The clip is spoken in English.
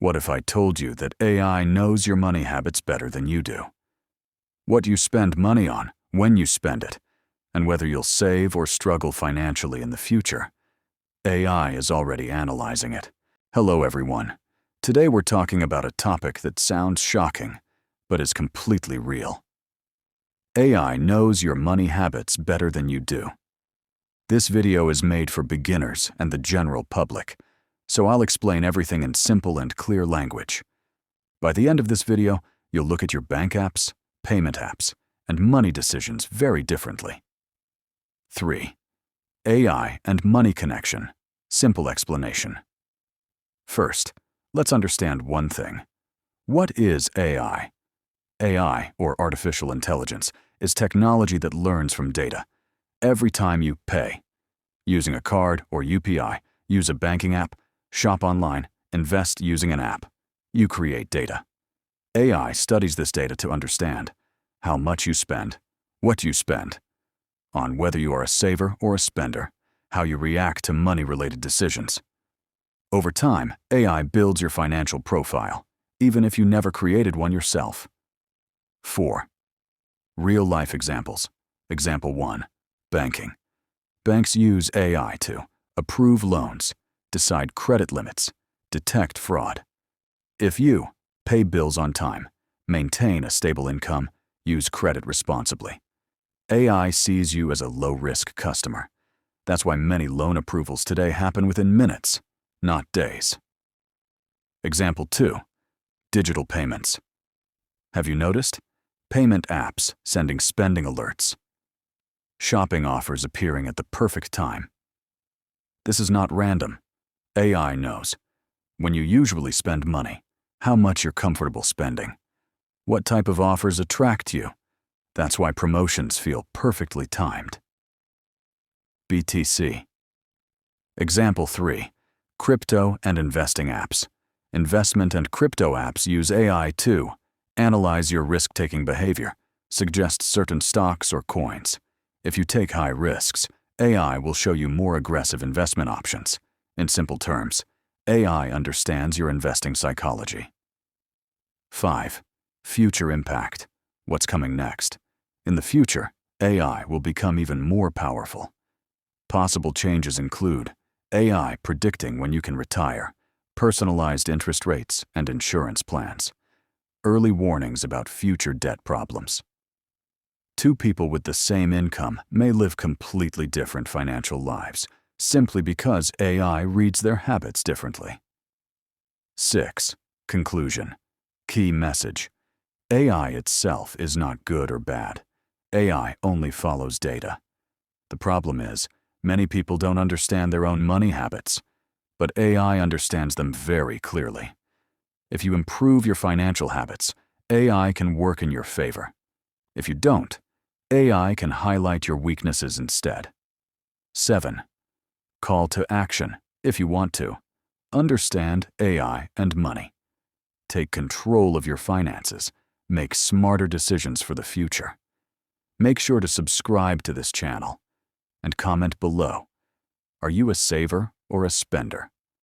What if I told you that AI knows your money habits better than you do? What you spend money on, when you spend it, and whether you'll save or struggle financially in the future. AI is already analyzing it. Hello everyone. Today we're talking about a topic that sounds shocking, but is completely real. AI knows your money habits better than you do. This video is made for beginners and the general public, so I'll explain everything in simple and clear language. By the end of this video, you'll look at your bank apps, payment apps, and money decisions very differently. 3. AI and money connection. Simple explanation. First, let's understand one thing. What is AI? AI, or artificial intelligence, is technology that learns from data. Every time you pay, using a card or UPI, use a banking app, shop online, invest using an app, you create data. AI studies this data to understand how much you spend, what you spend, on whether you are a saver or a spender, how you react to money-related decisions. Over time, AI builds your financial profile, even if you never created one yourself. 4. Real-life examples. Example 1. Banking. Banks use AI to approve loans, decide credit limits, detect fraud. If you pay bills on time, maintain a stable income, use credit responsibly, AI sees you as a low-risk customer. That's why many loan approvals today happen within minutes, not days. Example 2. Digital payments. Have you noticed? Payment apps sending spending alerts. Shopping offers appearing at the perfect time. This is not random. AI knows when you usually spend money, how much you're comfortable spending, what type of offers attract you. That's why promotions feel perfectly timed. BTC. Example 3. Crypto and investing apps. Investment and crypto apps use AI to analyze your risk-taking behavior, suggest certain stocks or coins. If you take high risks, AI will show you more aggressive investment options. In simple terms, AI understands your investing psychology. 5. Future impact. What's coming next? In the future, AI will become even more powerful. Possible changes include AI predicting when you can retire, personalized interest rates and insurance plans, early warnings about future debt problems. Two people with the same income may live completely different financial lives, simply because AI reads their habits differently. 6. Conclusion. Key message. AI itself is not good or bad. AI only follows data. The problem is, many people don't understand their own money habits, but AI understands them very clearly. If you improve your financial habits, AI can work in your favor. If you don't, AI can highlight your weaknesses instead. 7. Call to action, if you want to. Understand AI and money. Take control of your finances. Make smarter decisions for the future. Make sure to subscribe to this channel and comment below. Are you a saver or a spender?